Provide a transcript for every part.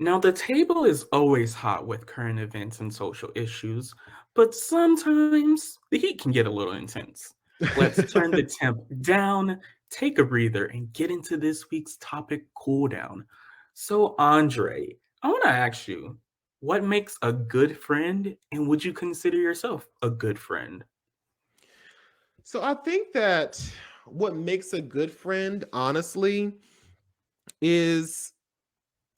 Now, the table is always hot with current events and social issues, but sometimes the heat can get a little intense. Let's turn the temp down, take a breather, and get into this week's topic cool down. So, Andre, I want to ask you, what makes a good friend, and would you consider yourself a good friend? So I think that what makes a good friend, honestly, is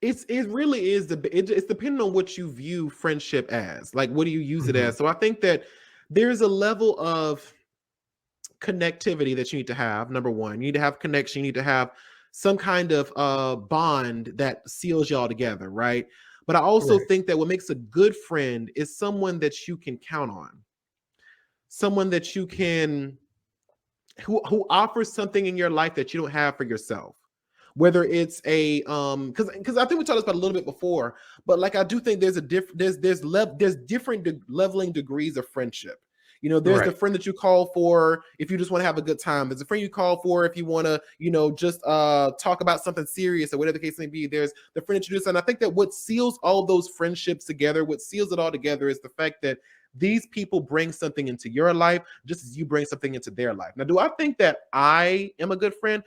it really is it's depending on what you view friendship as. Like, what do you use it Mhm. as? So I think that there's a level of connectivity that you need to have. Number one, you need to have connection. You need to have some kind of bond that seals y'all together, right? But I also Right. think that what makes a good friend is someone that you can count on, someone that you can who offers something in your life that you don't have for yourself. Whether it's a because I think we talked about a little bit before, but like I do think there's a there's different leveling degrees of friendship. You know, there's the Right. friend that you call for if you just want to have a good time. There's a friend you call for if you want to, just talk about something serious or whatever the case may be. There's the friend that you do. And I think that what seals all those friendships together, what seals it all together is the fact that these people bring something into your life just as you bring something into their life. Now, do I think that I am a good friend?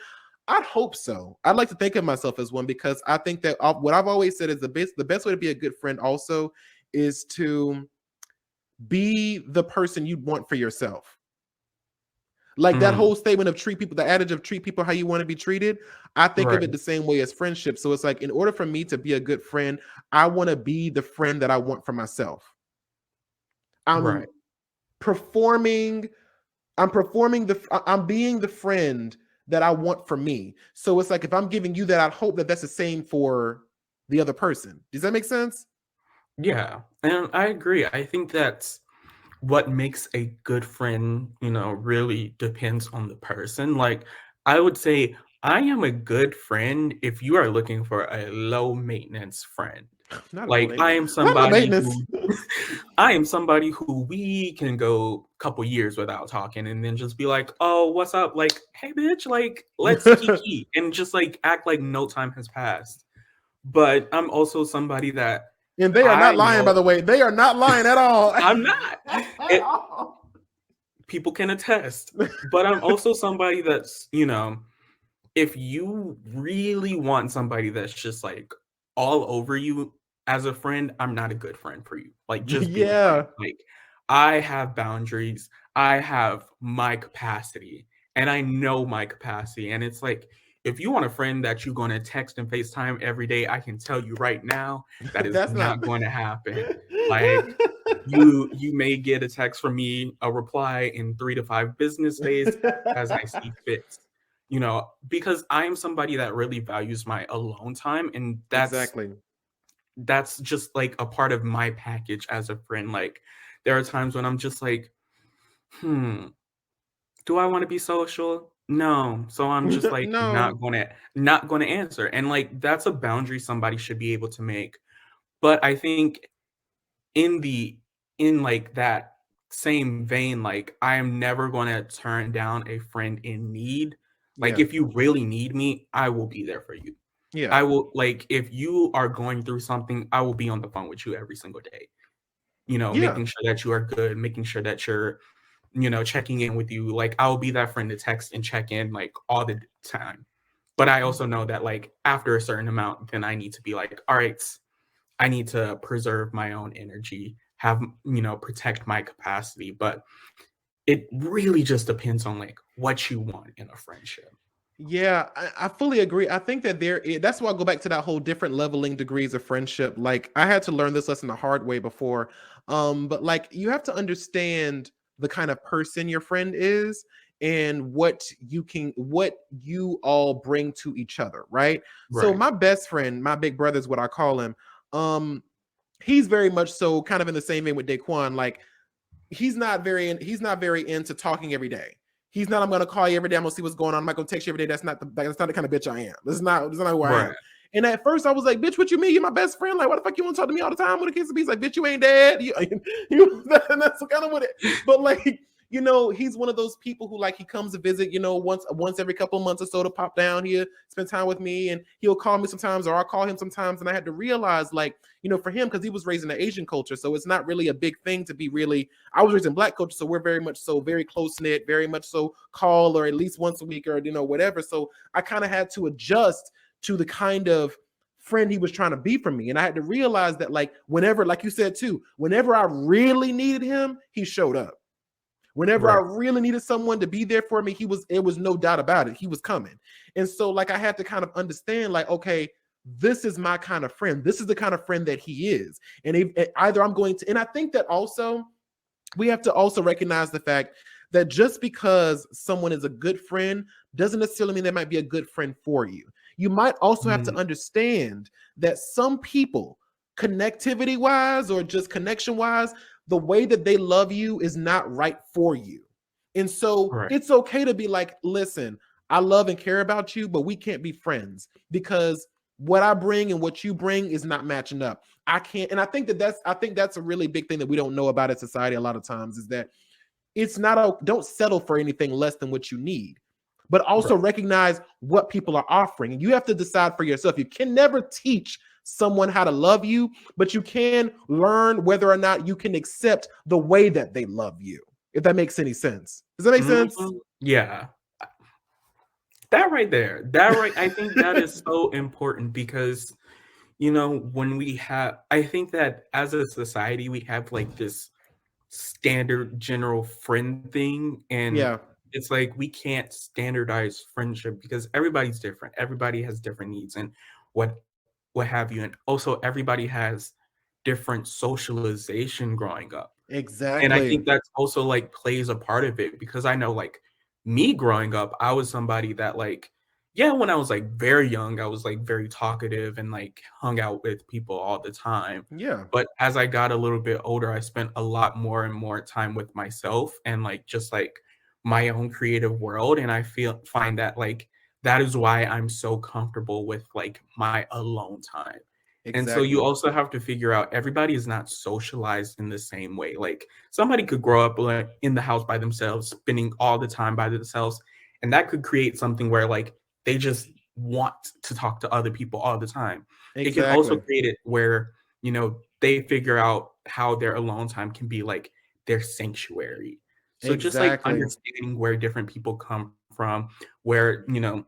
I'd hope so. I'd like to think of myself as one because I think that what I've always said is the best way to be a good friend also is to be the person you want for yourself. Like that Mm, whole statement of treat people, the adage of treat people how you want to be treated. I think of right. it the same way as friendship. So it's like, in order for me to be a good friend, I want to be the friend that I want for myself. I'm Right. performing I'm being the friend that I want for me. So it's like if I'm giving you that, I hope that that's the same for the other person. Does that make sense? Yeah. And I agree. I think that's what makes a good friend, really depends on the person. Like, I would say I am a good friend if you are looking for a low maintenance friend. Not a low Like, I maintenance. am Not low somebody maintenance. who I am somebody who we can go a couple years without talking and then just be like, "Oh, what's up?" Like, "Hey, bitch, like, let's kiki," and just like act like no time has passed. But I'm also somebody that And they are I not lying, by know the way. They are not lying at all. I'm not. People can attest. But I'm also somebody that's, if you really want somebody that's just like all over you as a friend, I'm not a good friend for you. Like, just being frank. Yeah. Like, I have boundaries, I have my capacity, and I know my capacity. And it's like, if you want a friend that you're going to text and FaceTime every day, I can tell you right now that is That's not. not going to happen. Like, you may get a text from me, a reply in 3 to 5 business days as I see fit. Because I am somebody that really values my alone time, and Exactly. that's just like a part of my package as a friend. Like, there are times when I'm just like, hmm, do I want to be social? No. So I'm just like No. not gonna answer. And like, that's a boundary somebody should be able to make. But I think in the in like that same vein, like, I am never gonna turn down a friend in need. Like, Yeah. if you really need me, I will be there for you. Yeah. I will, like, if you are going through something, I will be on the phone with you every single day, Yeah. making sure that you are good, making sure that you're, checking in with you. Like, I will be that friend to text and check in like all the time. But I also know that, like, after a certain amount, then I need to be like, all right, I need to preserve my own energy, protect my capacity. But it really just depends on like what you want in a friendship. Yeah, I fully agree. I think that that's why I go back to that whole different leveling degrees of friendship. Like I had to learn this lesson the hard way before. But like you have to understand the kind of person your friend is and what you all bring to each other, right? So Right. my best friend, my big brother is what I call him. Um, he's very much so kind of in the same vein with Daquon. Like he's not very into talking every day. He's not, I'm gonna call you every day, I'm gonna see what's going on, I'm not gonna text you every day. That's not the kind of bitch I am. That's not who I Right. am. And at first I was like, bitch, what you mean? You're my best friend. Like, why the fuck you want to talk to me all the time? What the case of be? He's like, bitch, you ain't dead. And that's kind of what it, but like you know, he's one of those people who like he comes to visit, you know, once every couple of months or so to pop down here, spend time with me, and he'll call me sometimes or I'll call him sometimes. And I had to realize, like, you know, for him, because he was raised in the Asian culture, so it's not really a big thing to be really. I was raised in Black culture, so we're very much so very close knit, very much so call or at least once a week or you know whatever. So I kind of had to adjust to the kind of friend he was trying to be for me. And I had to realize that, like, whenever, like you said too, whenever I really needed him, he showed up. Whenever I really needed someone to be there for me, it was no doubt about it. He was coming. And so, like, I had to kind of understand, like, okay, this is my kind of friend. This is the kind of friend that he is. And either I'm going to, and I think that also we have to also recognize the fact that just because someone is a good friend doesn't necessarily mean they might be a good friend for you. You might also have to understand that some people, connectivity wise or just connection wise, the way that they love you is not right for you. And so it's okay to be like, listen, I love and care about you, but we can't be friends because what I bring and what you bring is not matching up. I can't. And I think that's a really big thing that we don't know about in society a lot of times, is that it's not don't settle for anything less than what you need, but also recognize what people are offering. And you have to decide for yourself. You can never teach someone how to love you, but you can learn whether or not you can accept the way that they love you, if that makes any sense. Does that make sense? Yeah. That right there, I think that is so important because, you know, I think that as a society, we have like this standard general friend thing. And it's like, we can't standardize friendship because everybody's different. Everybody has different needs and what have you. And also everybody has different socialization growing up. And I think that's also like plays a part of it because I know like me growing up, I was somebody that like, yeah, when I was like very young, I was like very talkative and like hung out with people all the time. Yeah. But as I got a little bit older, I spent a lot more and more time with myself and like just like my own creative world. And find that like that is why I'm so comfortable with like my alone time. And so you also have to figure out everybody is not socialized in the same way. Like somebody could grow up like, in the house by themselves, spending all the time by themselves, and that could create something where like they just want to talk to other people all the time. It can also create it where, you know, they figure out how their alone time can be like their sanctuary. So just like understanding where different people come from, where, you know,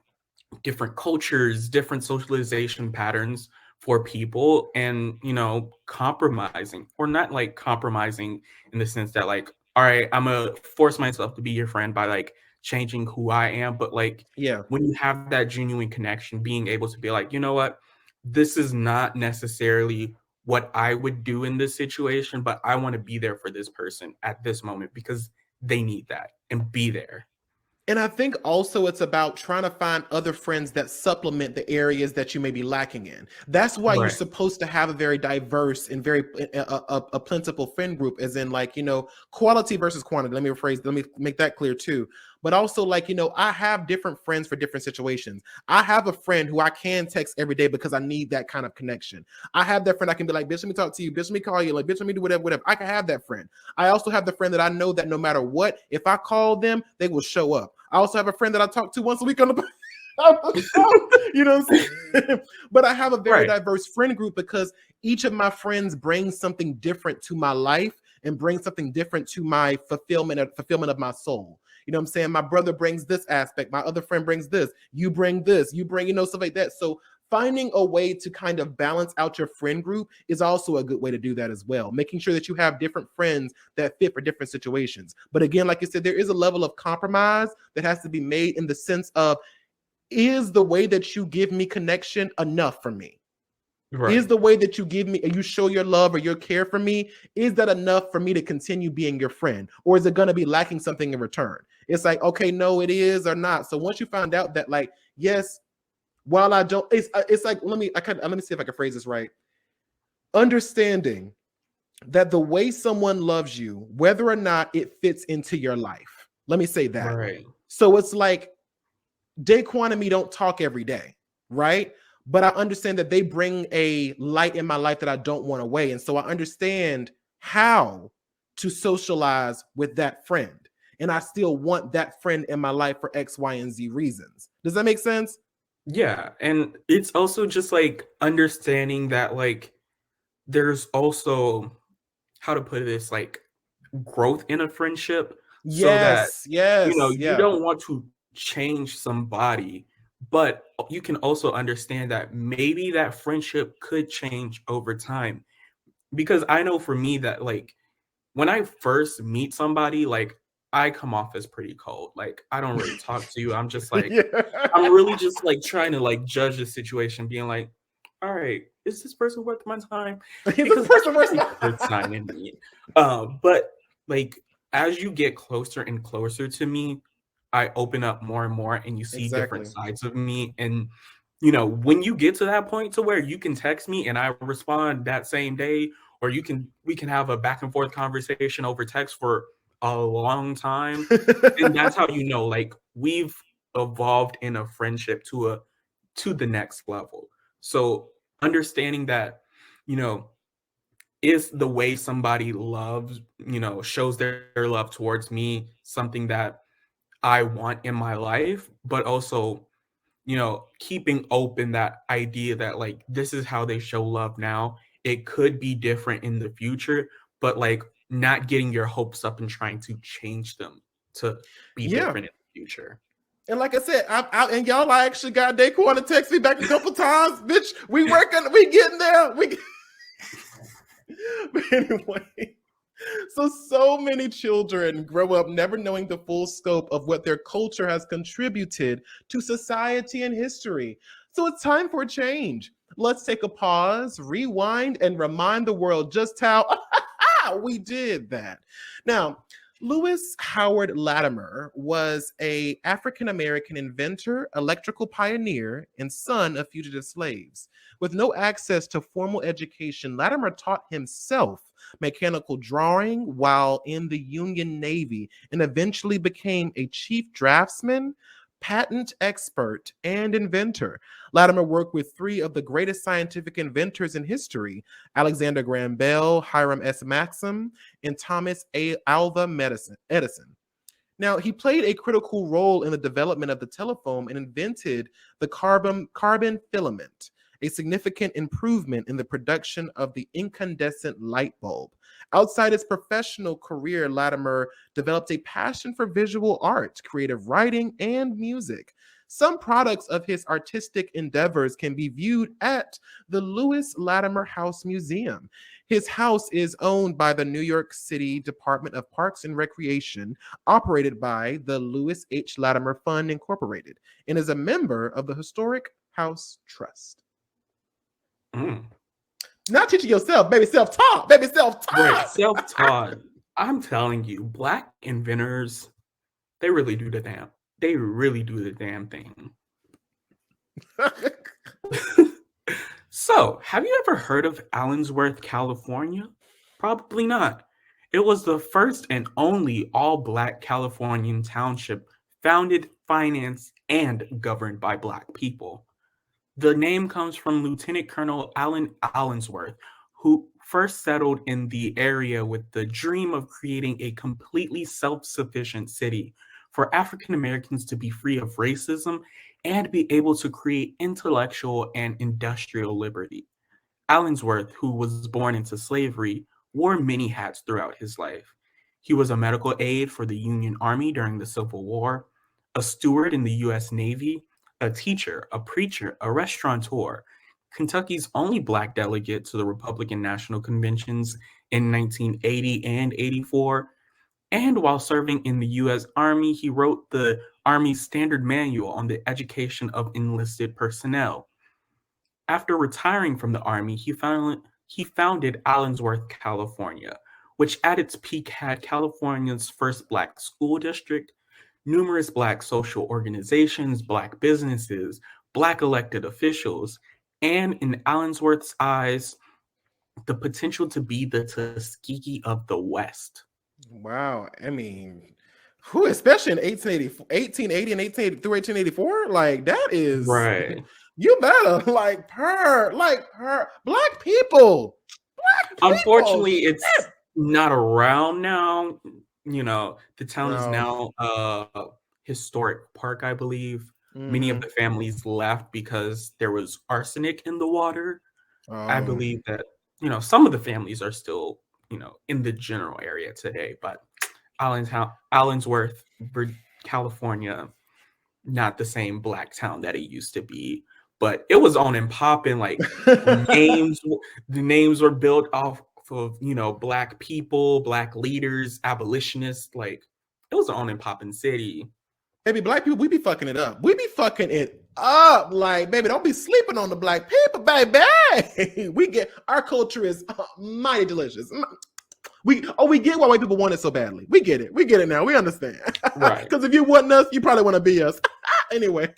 different cultures, different socialization patterns for people, and, you know, compromising or not like compromising in the sense that like, all right, I'm gonna force myself to be your friend by like changing who I am. But like, when you have that genuine connection, being able to be like, you know what, this is not necessarily what I would do in this situation, but I want to be there for this person at this moment because they need that, and be there. And I think also it's about trying to find other friends that supplement the areas that you may be lacking in. That's why you're supposed to have a very diverse and very a plentiful friend group, as in like, you know, quality versus quantity. Let me make that clear too. But also like, you know, I have different friends for different situations. I have a friend who I can text every day because I need that kind of connection. I have that friend I can be like, bitch, let me talk to you. Bitch, let me call you. Like, bitch, let me do whatever. I can have that friend. I also have the friend that I know that no matter what, if I call them, they will show up. I also have a friend that I talk to once a week on the you know what I'm saying? But I have a very diverse friend group because each of my friends brings something different to my life and brings something different to my fulfillment of my soul. You know what I'm saying? My brother brings this aspect. My other friend brings this. You bring this. You bring, you know, stuff like that. So finding a way to kind of balance out your friend group is also a good way to do that as well. Making sure that you have different friends that fit for different situations. But again, like I said, there is a level of compromise that has to be made in the sense of, is the way that you give me connection enough for me? Is the way that you give me and you show your love or your care for me, is that enough for me to continue being your friend? Or is it going to be lacking something in return? It's like, okay, no, it is or not. So once you find out that, like, yes, while I don't, it's like, let me see if I can phrase this right. Understanding that the way someone loves you, whether or not it fits into your life. Let me say that. So it's like, Daquon and me don't talk every day, right? But I understand that they bring a light in my life that I don't want away. And so I understand how to socialize with that friend. and I still want that friend in my life for X, Y, and Z reasons. Does that make sense? Yeah, and it's also just like understanding that like there's also, how to put this, like growth in a friendship, so that Yes, yes, you yeah. don't want to change somebody, but you can also understand that maybe that friendship could change over time. Because I know for me that like when I first meet somebody, like I come off as pretty cold. Like I don't really talk to you. I'm just like, I'm Yeah. really just like trying to like judge the situation, being like, all right, is this person worth my time? This Because that's person was really the first sign in me. But like as you get closer and closer to me, I open up more and more, and you see different exactly. sides of me. And when you get to that point to where you can text me and I respond that same day, or we can have a back and forth conversation over text for a long time, and that's how like we've evolved in a friendship to the next level. So understanding that, you know, is the way somebody loves, shows their love towards me something that I want in my life, but also, keeping open that idea that like this is how they show love now. It could be different in the future, but like not getting your hopes up and trying to change them to be Yeah. different in the future. And like I said, and y'all, I actually got Daquon to text me back a couple times. Bitch, we working, we getting there. But anyway, so many children grow up never knowing the full scope of what their culture has contributed to society and history. So it's time for a change. Let's take a pause, rewind, and remind the world just how we did that. Now, Lewis Howard Latimer was a African-American inventor, electrical pioneer, and son of fugitive slaves. With no access to formal education, Latimer taught himself mechanical drawing while in the Union Navy and eventually became a chief draftsman, patent expert, and inventor. Latimer worked with three of the greatest scientific inventors in history: Alexander Graham Bell, Hiram S. Maxim, and Thomas Alva Edison. Now, he played a critical role in the development of the telephone and invented the carbon filament, a significant improvement in the production of the incandescent light bulb. Outside his professional career, Latimer developed a passion for visual art, creative writing, and music. Some products of his artistic endeavors can be viewed at the Lewis Latimer House Museum. His house is owned by the New York City Department of Parks and Recreation, operated by the Lewis H. Latimer Fund Incorporated, and is a member of the Historic House Trust. Mm. Not teaching yourself, baby, self-taught, baby, self-taught. Right, self-taught. I'm telling you, Black inventors, they really do the damn thing. So, have you ever heard of Allensworth, California? Probably not. It was the first and only all-Black Californian township founded, financed, and governed by Black people. The name comes from Lieutenant Colonel Allen Allensworth, who first settled in the area with the dream of creating a completely self-sufficient city for African Americans to be free of racism and be able to create intellectual and industrial liberty. Allensworth, who was born into slavery, wore many hats throughout his life. He was a medical aide for the Union Army during the Civil War, a steward in the U.S. Navy, a teacher, a preacher, a restaurateur, Kentucky's only Black delegate to the Republican National Conventions in 1980 and 84. And while serving in the U.S. Army, he wrote the Army's Standard Manual on the Education of Enlisted Personnel. After retiring from the Army, he founded Allensworth, California, which at its peak had California's first Black school district, numerous Black social organizations, Black businesses, Black elected officials, and in Allensworth's eyes, the potential to be the Tuskegee of the West. Wow. I mean, who, especially in 1880 and 1880 through 1884, like that is Right. You better like her Black people. Unfortunately, it's not around now. The town is Oh. now a historic park, I believe. Many of Mhm. the families left because there was arsenic in the water. I Oh. believe that, some of the families are still, in the general area today, but Allensworth, California, not the same black town that it used to be, but it was on and popping. Like names, the names were built off of black people, black leaders, abolitionists. Like it was an on and popping city. Baby, black people, we be fucking it up. We be fucking it up. Like, baby, don't be sleeping on the black people, baby. We get our culture is mighty delicious. We get why white people want it so badly. We get it. We get it now. We understand. Right. Because if you want us, you probably want to be us. Anyway.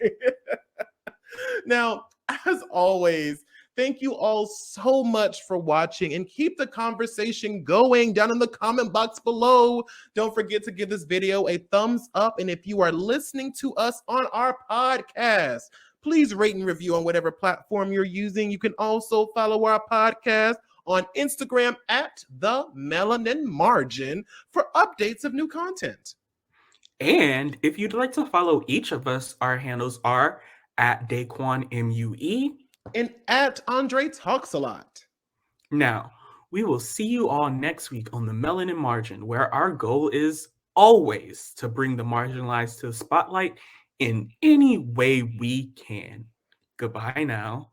Now, as always, thank you all so much for watching, and keep the conversation going down in the comment box below. Don't forget to give this video a thumbs up. And if you are listening to us on our podcast, please rate and review on whatever platform you're using. You can also follow our podcast on Instagram at the Melanin Margin for updates of new content. And if you'd like to follow each of us, our handles are at Daquon MUE and at Andre Talks a Lot. Now, we will see you all next week on the Melanin Margin, where our goal is always to bring the marginalized to the spotlight in any way we can. Goodbye now.